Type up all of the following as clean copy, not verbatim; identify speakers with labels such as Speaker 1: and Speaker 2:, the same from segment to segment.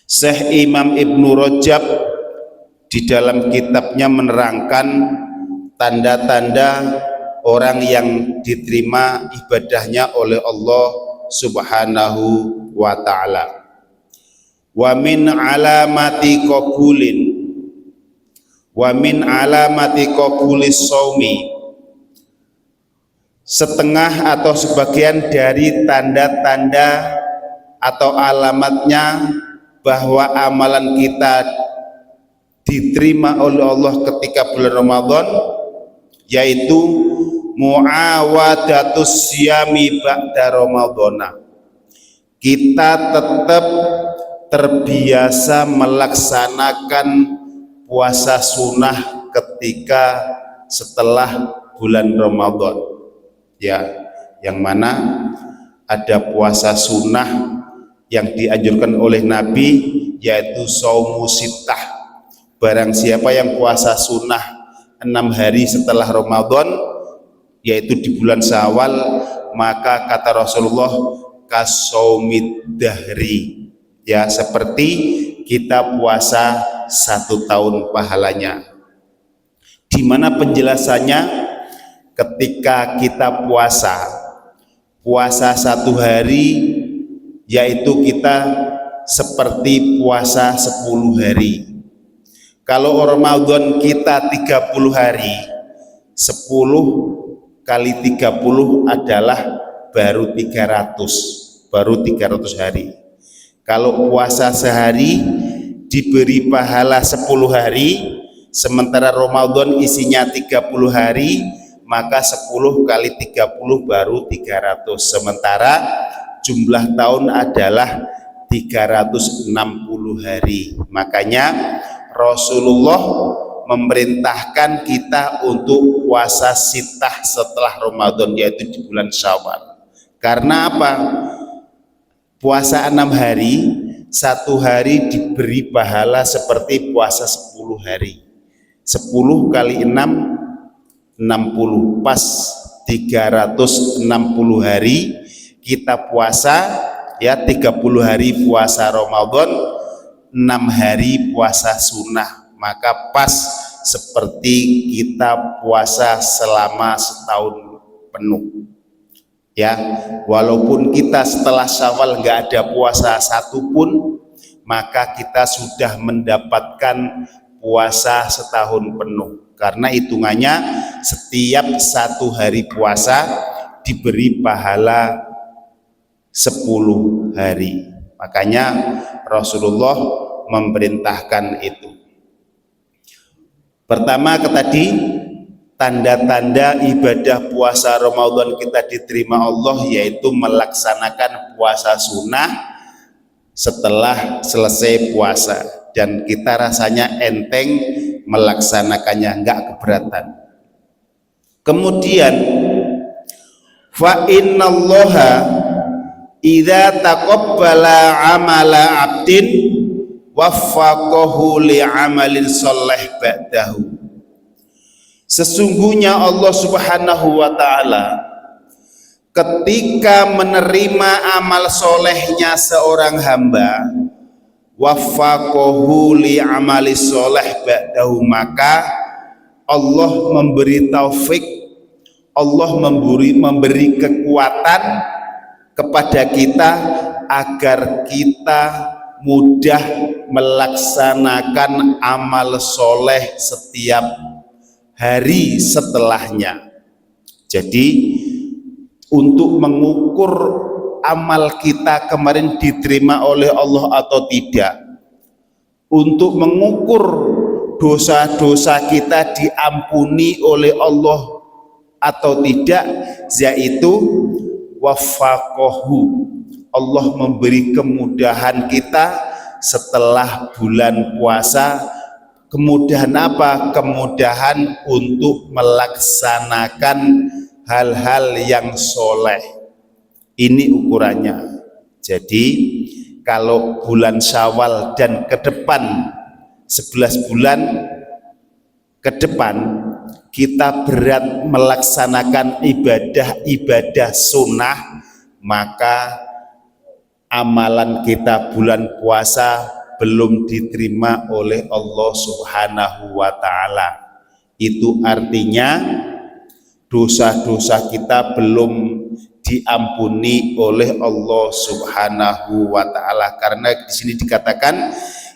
Speaker 1: Syekh Imam Ibnu Rajab di dalam kitabnya menerangkan tanda-tanda orang yang diterima ibadahnya oleh Allah Subhanahu wa ta'ala. Wa min alamati qabulis shaumi, setengah atau sebagian dari tanda-tanda atau alamatnya bahwa amalan kita diterima oleh Allah ketika bulan Ramadan, yaitu muawadatus siyami ba'da Ramadana. Kita tetap terbiasa melaksanakan puasa sunnah ketika setelah bulan Ramadan, ya, yang mana ada puasa sunnah yang dianjurkan oleh Nabi, yaitu saumu sittah. Barang siapa yang puasa sunnah 6 hari setelah Ramadan, yaitu di bulan Syawal, maka kata Rasulullah kasaumid dahri, ya, seperti kita puasa 1 tahun pahalanya. Di mana penjelasannya? Ketika kita puasa 1 hari, yaitu kita seperti puasa 10 hari. Kalau Ramadan kita 30 hari, 10 kali 30 adalah baru 300 hari. Kalau puasa sehari diberi pahala 10 hari, sementara Ramadan isinya 30 hari, maka 10 kali 30 baru 300. Sementara jumlah tahun adalah 360 hari. Makanya Rasulullah memerintahkan kita untuk puasa sittah setelah Ramadan, yaitu di bulan Syawal. Karena apa? Puasa 6 hari, 1 hari diberi pahala seperti puasa 10 hari. 10 kali 6, 60, pas 360 hari kita puasa, ya, 30 hari puasa Ramadan, 6 hari puasa sunnah, maka pas seperti kita puasa selama setahun penuh, ya. Walaupun kita setelah Syawal nggak ada puasa satupun, maka kita sudah mendapatkan puasa setahun penuh, karena hitungannya setiap 1 hari puasa diberi pahala 10 hari. Makanya Rasulullah memerintahkan itu. Pertama tadi, tanda-tanda ibadah puasa Ramadan kita diterima Allah, yaitu melaksanakan puasa sunnah setelah selesai puasa, dan kita rasanya enteng melaksanakannya, enggak keberatan. Kemudian fa innallaha idza taqabbala amala 'abdin waffaqahu li'amalin shalih ba'dahu. Sesungguhnya Allah Subhanahu wa ta'ala ketika menerima amal solehnya seorang hamba, waffaqahu li'amali shalih ba'dahu, maka Allah memberi taufik, Allah memberi kekuatan kepada kita agar kita mudah melaksanakan amal soleh setiap hari setelahnya. Jadi untuk mengukur amal kita kemarin diterima oleh Allah atau tidak, untuk mengukur dosa-dosa kita diampuni oleh Allah atau tidak, yaitu waffaqahu, Allah memberi kemudahan kita setelah bulan puasa. Kemudahan apa? Kemudahan untuk melaksanakan hal-hal yang soleh. Ini ukurannya. Jadi kalau bulan Syawal dan ke depan 11 bulan ke depan kita berat melaksanakan ibadah sunnah, maka amalan kita bulan puasa belum diterima oleh Allah Subhanahu wa Ta'ala. Itu artinya dosa-dosa kita belum diampuni oleh Allah Subhanahu wa Ta'ala. Karena di sini dikatakan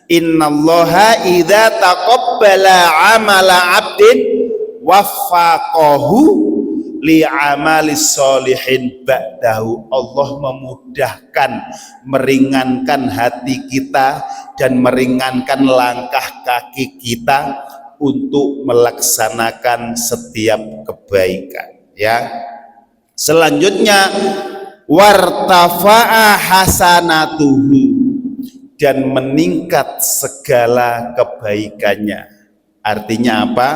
Speaker 1: innallaha idza taqabbala amala 'abdin waffaqahu li amalis solihin ba'dahu. Allah memudahkan, meringankan hati kita dan meringankan langkah kaki kita untuk melaksanakan setiap kebaikan, ya. Selanjutnya wartafa'a hasanatuhu, dan meningkat segala kebaikannya. Artinya apa?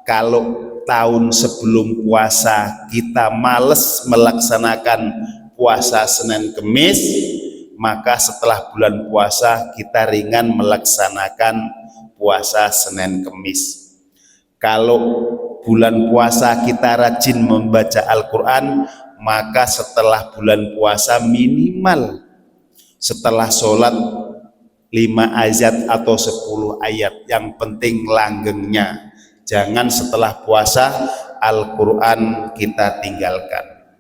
Speaker 1: Kalau tahun sebelum puasa kita males melaksanakan puasa Senin Kemis, maka setelah bulan puasa kita ringan melaksanakan puasa Senin Kemis. Kalau bulan puasa kita rajin membaca Al-Quran, maka setelah bulan puasa minimal setelah sholat 5 ayat atau 10 ayat, yang penting langgengnya. Jangan setelah puasa Al-Quran kita tinggalkan.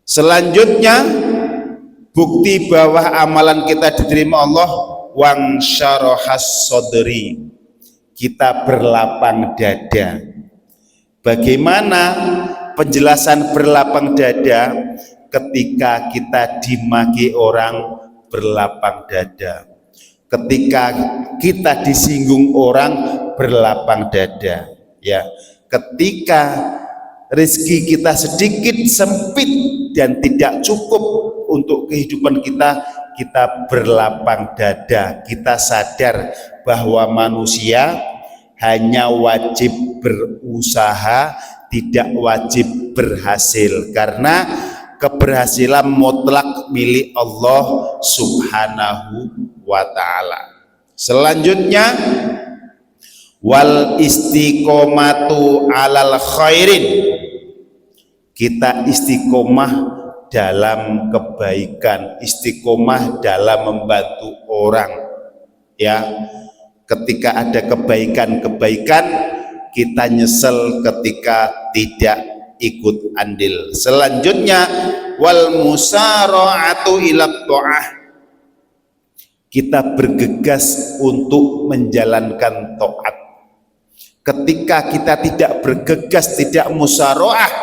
Speaker 1: Selanjutnya bukti bahwa amalan kita diterima Allah, wang syarahas sodri, kita berlapang dada. Bagaimana penjelasan berlapang dada? Ketika kita dimaki orang, berlapang dada. Ketika kita disinggung orang, berlapang dada, ya. Ketika rezeki kita sedikit sempit dan tidak cukup untuk kehidupan kita, kita berlapang dada. Kita sadar bahwa manusia hanya wajib berusaha, tidak wajib berhasil, karena keberhasilan mutlak milik Allah Subhanahu wa Ta'ala. Selanjutnya wal istiqomatu alal khairin, kita istiqomah dalam kebaikan, istiqomah dalam membantu orang, ya. Ketika ada kebaikan-kebaikan, kita nyesel ketika tidak ikut andil. Selanjutnya wal musara'atu ila ta'ah, kita bergegas untuk menjalankan taat. Ketika kita tidak bergegas, tidak musara'ah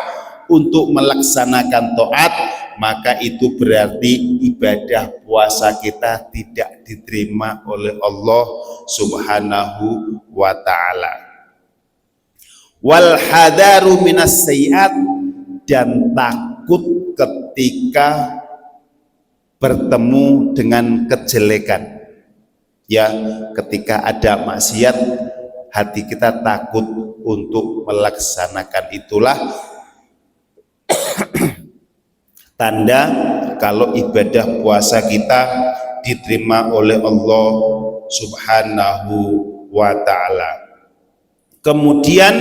Speaker 1: untuk melaksanakan taat, maka itu berarti ibadah puasa kita tidak diterima oleh Allah Subhanahu wa Ta'ala. Wal hadaru minas sayyi'at, dan takut ketika bertemu dengan kejelekan, ya. Ketika ada maksiat, hati kita takut untuk melaksanakan. Itulah tanda kalau ibadah puasa kita diterima oleh Allah Subhanahu wa Ta'ala. Kemudian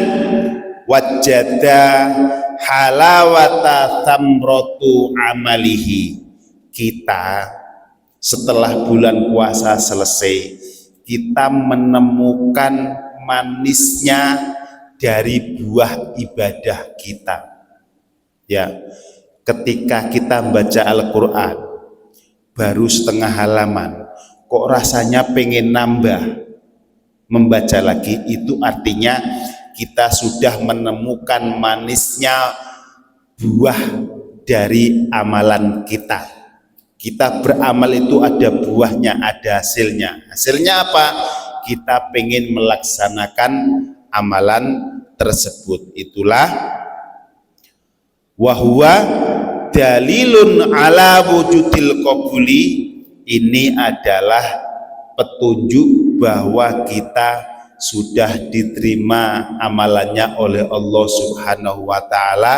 Speaker 1: wajada halawata tamrotu amalihi, kita setelah bulan puasa selesai, kita menemukan manisnya dari buah ibadah kita, ya. Ketika kita membaca Al-Quran baru setengah halaman, kok rasanya pengen nambah, membaca lagi, itu artinya kita sudah menemukan manisnya buah dari amalan kita. Kita beramal itu ada buahnya, ada hasilnya. Hasilnya apa? Kita pengen melaksanakan amalan tersebut. Itulah wahwa dalilun ala wujudil qabuli, ini adalah petunjuk bahwa kita sudah diterima amalannya oleh Allah Subhanahu wa Ta'ala.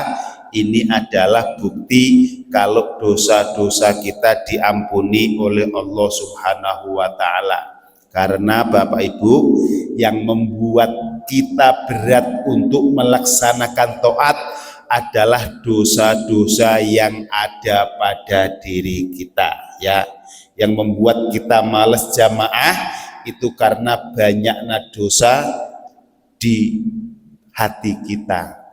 Speaker 1: Ini adalah bukti kalau dosa-dosa kita diampuni oleh Allah Subhanahu wa Ta'ala. Karena Bapak Ibu, yang membuat kita berat untuk melaksanakan taat adalah dosa-dosa yang ada pada diri kita, ya. Yang membuat kita males jamaah itu karena banyaknya dosa di hati kita.